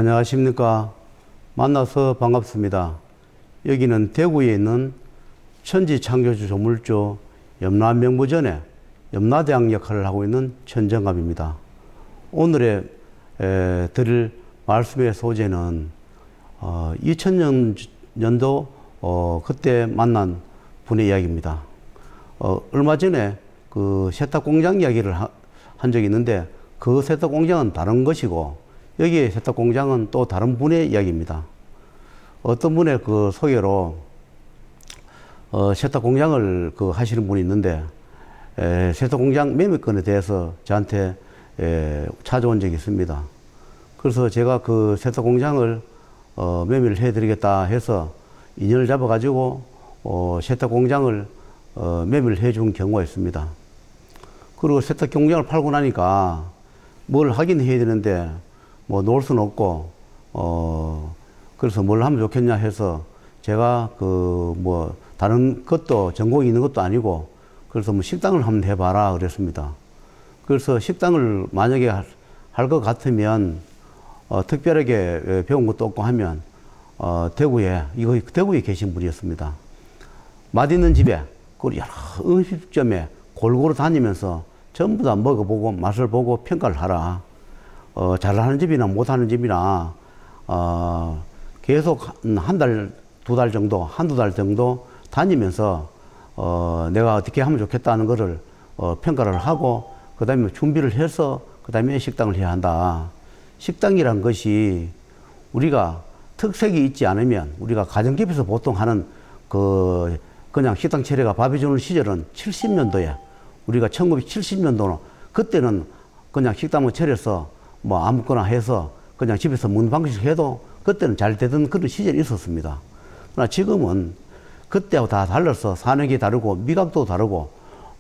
안녕하십니까. 만나서 반갑습니다. 여기는 대구에 있는 천지창조주 조물주 염라명부전에 염라대왕 역할을 하고 있는 천정갑입니다. 오늘의 드릴 말씀의 소재는 2000년도 그때 만난 분의 이야기입니다. 얼마 전에 그 세탁공장 이야기를 한 적이 있는데 그 세탁공장은 다른 것이고 여기에 세탁공장은 또 다른 분의 이야기입니다. 어떤 분의 그 소개로 세탁공장을 하시는 분이 있는데 세탁공장 매매건에 대해서 저한테 찾아온 적이 있습니다. 그래서 제가 그 세탁공장을 매매를 해드리겠다 해서 인연을 잡아가지고 세탁공장을 매매를 해준 경우가 있습니다. 그리고 세탁공장을 팔고 나니까 뭘 하긴 해야 되는데 뭐 놓을 수는 없고 그래서 뭘 하면 좋겠냐 해서 제가 뭐 다른 것도 전공이 있는 것도 아니고 그래서 뭐 식당을 한번 해봐라 그랬습니다. 그래서 식당을 만약에 할 것 같으면 특별하게 배운 것도 없고 하면 대구에 계신 분이었습니다. 맛있는 집에 그 여러 음식점에 골고루 다니면서 전부 다 먹어보고 맛을 보고 평가를 하라. 잘하는 집이나 못하는 집이나 계속 한 달, 한두 달 정도 다니면서 내가 어떻게 하면 좋겠다는 것을 평가를 하고 그 다음에 준비를 해서 그 다음에 식당을 해야 한다. 식당이란 것이 우리가 특색이 있지 않으면 우리가 가정집에서 보통 하는 그냥 식당 차려가 밥 해주는 시절은 70년도에 우리가 1970년도는 그때는 그냥 식당을 차려서 뭐 아무거나 해서 그냥 집에서 먹는 방식 해도 그때는 잘 되던 그런 시절이 있었습니다. 그러나 지금은 그때하고 다 달라서 사는 게 다르고 미각도 다르고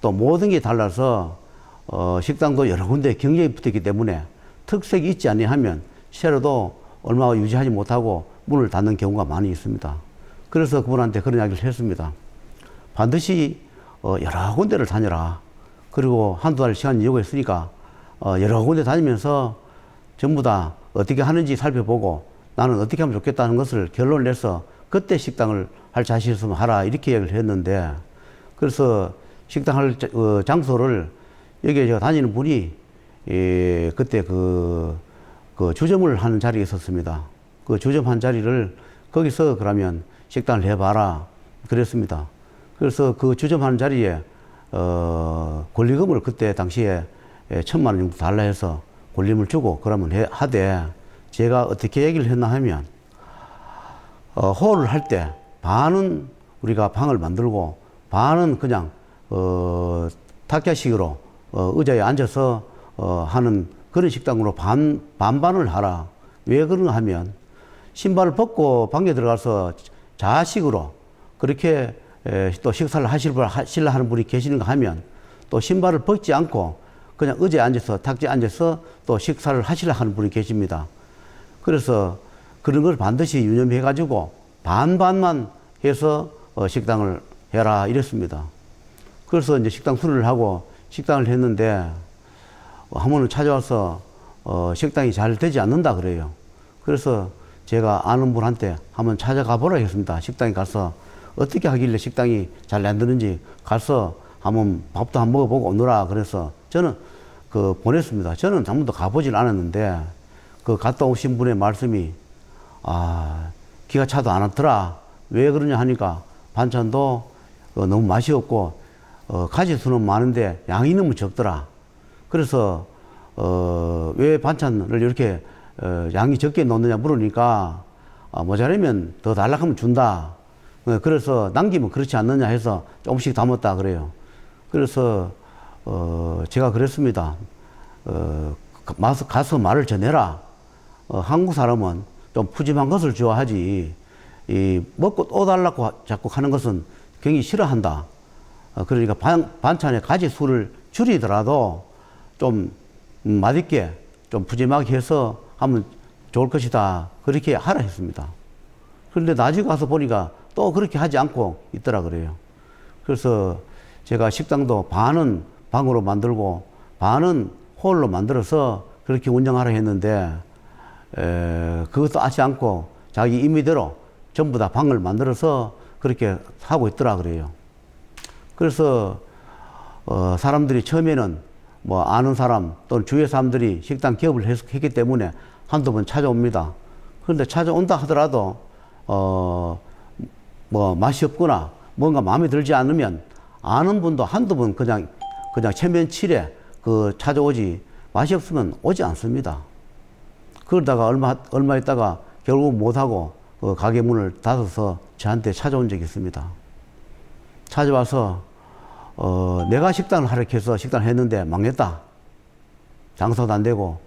또 모든 게 달라서 식당도 여러 군데 경쟁이 붙었기 때문에 특색이 있지 아니하면 새로도 얼마 유지하지 못하고 문을 닫는 경우가 많이 있습니다. 그래서 그분한테 그런 이야기를 했습니다. 반드시 여러 군데를 다녀라. 그리고 한두 달 시간 요구했으니까 여러 군데 다니면서 전부 다 어떻게 하는지 살펴보고 나는 어떻게 하면 좋겠다는 것을 결론을 내서 그때 식당을 할 자신 있으면 하라 이렇게 얘기를 했는데 그래서 식당 할 장소를 여기에 제가 다니는 분이 그때 그 주점을 하는 자리에 있었습니다. 그 주점한 자리를 거기서 그러면 식당을 해봐라 그랬습니다. 그래서 그 주점하는 자리에 권리금을 그때 당시에 1000만 원 정도 달라 해서 권리금을 주고 그러면 하되 제가 어떻게 얘기를 했나 하면 홀을 할 때 반은 우리가 방을 만들고 반은 그냥 탁자식으로 의자에 앉아서 하는 그런 식당으로 반반을 하라. 왜 그러냐 하면 신발을 벗고 방에 들어가서 자식으로 그렇게 또 식사를 하시려 하는 분이 계시는가 하면 또 신발을 벗지 않고 그냥 의자에 앉아서 탁자에 앉아서 또 식사를 하시려 하는 분이 계십니다. 그래서 그런 걸 반드시 유념해 가지고 반반만 해서 식당을 해라 이랬습니다. 그래서 이제 식당 수리를 하고 식당을 했는데 한 번은 찾아와서 식당이 잘 되지 않는다 그래요. 그래서 제가 아는 분한테 한번 찾아가 보라 했습니다. 식당에 가서 어떻게 하길래 식당이 잘 안 되는지 가서 한번 밥도 한번 먹어보고 오너라 그래서 저는 보냈습니다. 저는 한 번도 가보질 않았는데 갔다 오신 분의 말씀이 기가 차도 않았더라. 왜 그러냐 하니까 반찬도 너무 맛이 없고 가짓수는 많은데 양이 너무 적더라. 그래서 왜 반찬을 이렇게 양이 적게 넣느냐 물으니까 모자라면 더 달라고 하면 준다. 그래서 남기면 그렇지 않느냐 해서 조금씩 담았다 그래요. 그래서 제가 그랬습니다. 가서 말을 전해라. 한국 사람은 좀 푸짐한 것을 좋아하지 먹고 또 달라고 자꾸 하는 것은 굉장히 싫어한다. 그러니까 반찬의 가지 수를 줄이더라도 좀 맛있게 좀 푸짐하게 해서 하면 좋을 것이다. 그렇게 하라 했습니다. 그런데 나중에 가서 보니까 또 그렇게 하지 않고 있더라 그래요. 그래서 제가 식당도 반은 방으로 만들고 반은 홀로 만들어서 그렇게 운영하라 했는데 그것도 아지 않고 자기 임의대로 전부 다 방을 만들어서 그렇게 하고 있더라 그래요. 그래서 사람들이 처음에는 뭐 아는 사람 또는 주위의 사람들이 식당 기업을 했기 때문에 한두 번 찾아옵니다. 그런데 찾아온다 하더라도 뭐 맛이 없거나 뭔가 마음에 들지 않으면 아는 분도 한두 번 그냥 체면치레 찾아오지, 맛이 없으면 오지 않습니다. 그러다가 얼마 있다가 결국 못하고 가게 문을 닫아서 저한테 찾아온 적이 있습니다. 찾아와서 내가 식당을 하락해서 식당을 했는데 망했다. 장사도 안 되고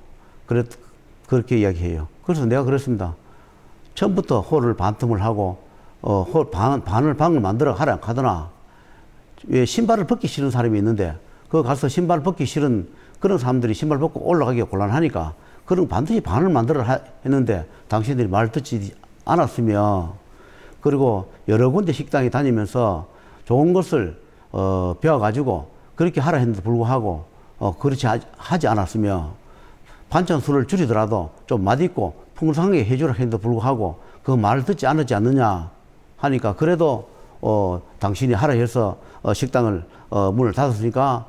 그렇게 이야기해요. 그래서 내가 그랬습니다. 처음부터 홀을 반틈을 하고 방을 만들어 하라. 왜 신발을 벗기 싫은 사람이 있는데 그 가서 신발 벗기 싫은 그런 사람들이 신발 벗고 올라가기가 곤란하니까 그럼 반드시 반을 만들어 했는데 당신들이 말 듣지 않았으며, 그리고 여러 군데 식당에 다니면서 좋은 것을 배워가지고 그렇게 하라 했는데 불구하고 그렇지 하지 않았으며, 반찬 수를 줄이더라도 좀 맛있고 풍성하게 해주라 했는데 불구하고 그 말을 듣지 않았지 않느냐 하니까, 그래도 당신이 하라 해서 식당을 문을 닫았으니까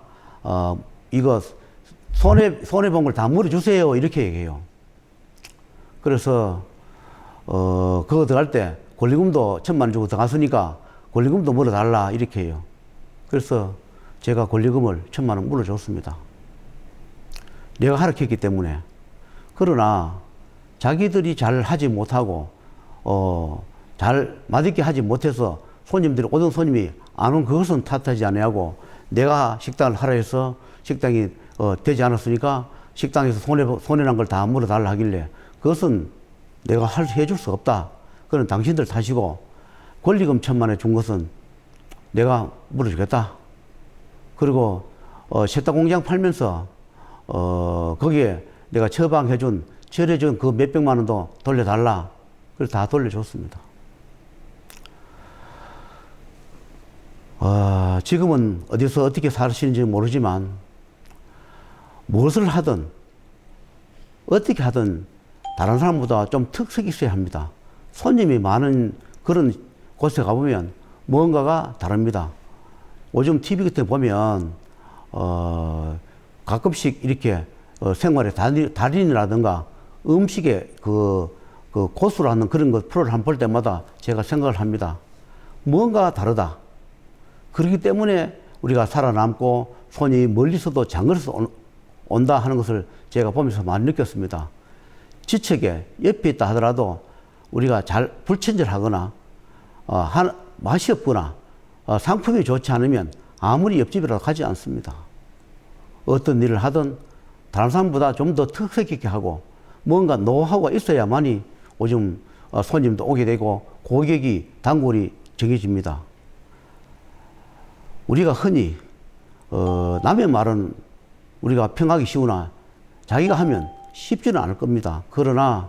이거 손해본 걸 다 물어주세요 이렇게 얘기해요. 그래서 그거 들어갈 때 권리금도 1,000만 원 주고 들어갔으니까 권리금도 물어달라 이렇게 해요. 그래서 제가 권리금을 1,000만 원 물어줬습니다. 내가 하락했기 때문에. 그러나 자기들이 잘 하지 못하고 잘 맛있게 하지 못해서 손님들이, 오던 손님이 안 온 그것은 탓하지 아니하고, 내가 식당을 하라 해서 식당이 되지 않았으니까 식당에서 손해난 걸 다 물어달라 하길래, 그것은 내가 해줄 수 없다. 그건 당신들 탓이고, 권리금 1,000만 원 준 것은 내가 물어주겠다. 그리고 세탁 공장 팔면서 거기에 내가 처방해준 그 몇백만 원도 돌려달라. 그래서 다 돌려줬습니다. 지금은 어디서 어떻게 사시는지 모르지만 무엇을 하든 어떻게 하든 다른 사람보다 좀 특색이 있어야 합니다. 손님이 많은 그런 곳에 가보면 뭔가가 다릅니다. 요즘 TV 같은 데 보면 가끔씩 이렇게 생활의 달인이라든가 음식의 고수라는 그런 것 프로를 한번 볼 때마다 제가 생각을 합니다. 뭔가 다르다. 그렇기 때문에 우리가 살아남고 손이 멀리서도 장거리에서 온다 하는 것을 제가 보면서 많이 느꼈습니다. 지척에 옆에 있다 하더라도 우리가 잘 불친절하거나 맛이 없거나 상품이 좋지 않으면 아무리 옆집이라도 가지 않습니다. 어떤 일을 하든 다른 사람보다 좀 더 특색 있게 하고 뭔가 노하우가 있어야만이 요즘 손님도 오게 되고 고객이 단골이 정해집니다. 우리가 흔히 남의 말은 우리가 평하기 쉬우나 자기가 하면 쉽지는 않을 겁니다. 그러나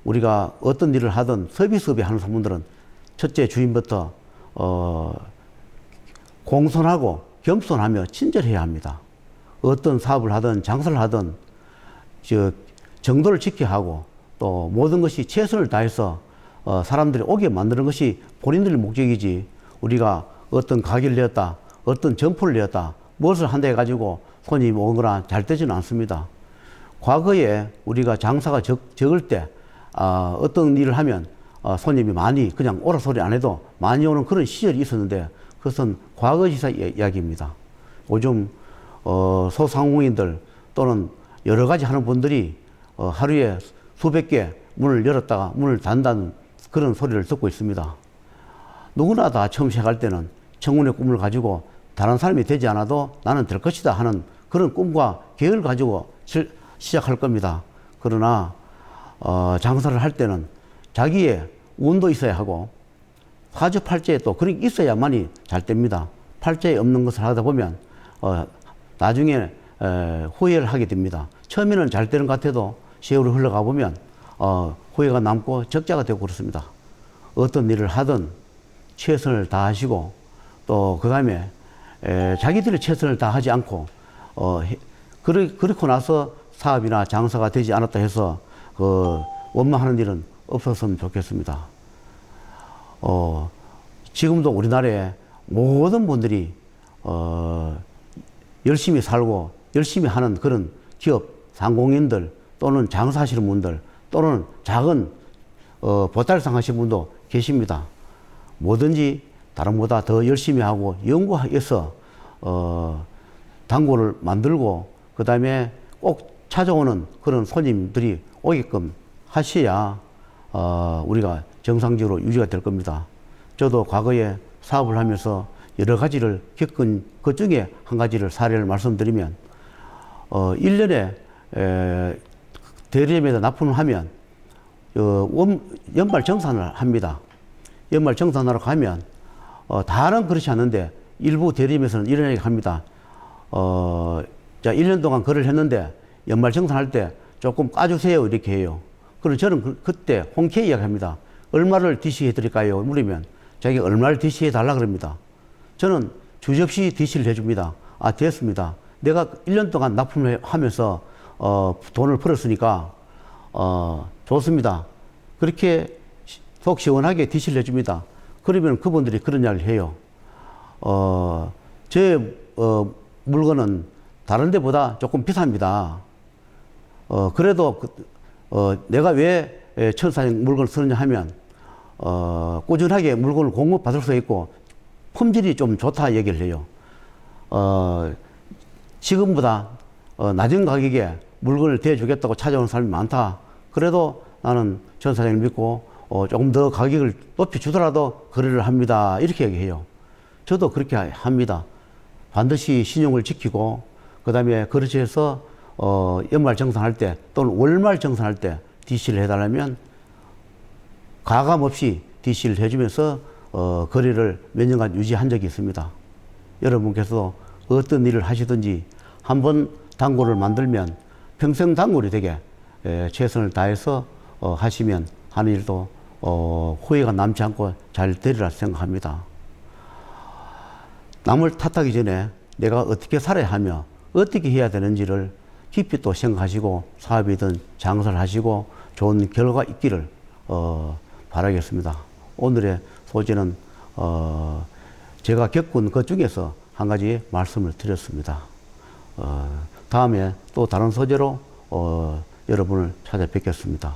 우리가 어떤 일을 하든 서비스업에 하는 분들은 첫째 주인부터 공손하고 겸손하며 친절해야 합니다. 어떤 사업을 하든 장사를 하든 정도를 지켜야 하고, 또 모든 것이 최선을 다해서 사람들이 오게 만드는 것이 본인들의 목적이지, 우리가 어떤 가게를 내었다, 어떤 점포를 내었다, 무엇을 한다 해가지고 손님이 오거나 잘 되지는 않습니다. 과거에 우리가 장사가 적을 때 어떤 일을 하면 손님이 많이 그냥 오라 소리 안 해도 많이 오는 그런 시절이 있었는데, 그것은 과거 지사 이야기입니다. 요즘 소상공인들 또는 여러 가지 하는 분들이 하루에 수백 개 문을 열었다가 문을 닫는다는 그런 소리를 듣고 있습니다. 누구나 다 처음 시작할 때는 청운의 꿈을 가지고 다른 사람이 되지 않아도 나는 될 것이다 하는 그런 꿈과 계획을 가지고 시작할 겁니다. 그러나 장사를 할 때는 자기의 운도 있어야 하고 화주팔자에 또 그런 게 있어야만이 잘 됩니다. 팔자에 없는 것을 하다 보면 나중에 후회를 하게 됩니다. 처음에는 잘 되는 것 같아도 세월이 흘러가 보면 후회가 남고 적자가 되고 그렇습니다. 어떤 일을 하든 최선을 다하시고, 또 그 다음에 자기들이 최선을 다하지 않고 그렇고 나서 사업이나 장사가 되지 않았다 해서 원망하는 일은 없었으면 좋겠습니다. 지금도 우리나라에 모든 분들이 열심히 살고 열심히 하는 그런 기업 상공인들 또는 장사하시는 분들 또는 작은 보따리상 하시는 분도 계십니다. 뭐든지 다른 보다 더 열심히 하고 연구해서 단골을 만들고 그 다음에 꼭 찾아오는 그런 손님들이 오게끔 하셔야 우리가 정상적으로 유지가 될 겁니다. 저도 과거에 사업을 하면서 여러 가지를 겪은 그 중에 한 가지를 사례를 말씀드리면 1년에 대리점에다 납품을 하면 연말 정산을 합니다. 연말 정산하러 가면 다른 그렇지 않은데 일부 대리점에서는 이런 얘기 합니다. 자, 1년 동안 거래를 했는데 연말 정산할 때 조금 까주세요 이렇게 해요. 그럼 저는 그때 홍케 이야기합니다. 얼마를 DC해 드릴까요? 물으면 자기가 얼마를 DC해 달라 그럽니다. 저는 주저없이 DC를 해줍니다. 아, 됐습니다. 내가 1년 동안 납품을 하면서 돈을 벌었으니까 좋습니다. 그렇게 속 시원하게 DC를 해줍니다. 그러면 그분들이 그런 이야기를 해요. 제 물건은 다른 데보다 조금 비쌉니다. 그래도 내가 왜 천사형 물건을 쓰느냐 하면 꾸준하게 물건을 공급받을 수 있고 품질이 좀 좋다 얘기를 해요. 지금보다 낮은 가격에 물건을 대주겠다고 찾아오는 사람이 많다. 그래도 나는 천사장을 믿고 조금 더 가격을 높이 주더라도 거래를 합니다. 이렇게 얘기해요. 저도 그렇게 합니다. 반드시 신용을 지키고 그 다음에 그렇게 해서 연말 정산할 때 또는 월말 정산할 때 DC를 해달라면 가감 없이 DC를 해주면서 거래를 몇 년간 유지한 적이 있습니다. 여러분께서도 어떤 일을 하시든지 한번 단골을 만들면 평생 단골이 되게 최선을 다해서 하시면 하는 일도 후회가 남지 않고 잘 되리라 생각합니다. 남을 탓하기 전에 내가 어떻게 살아야 하며 어떻게 해야 되는지를 깊이 또 생각하시고 사업이든 장사를 하시고 좋은 결과가 있기를 바라겠습니다. 오늘의 소재는 제가 겪은 것 중에서 한 가지 말씀을 드렸습니다. 다음에 또 다른 소재로 여러분을 찾아뵙겠습니다.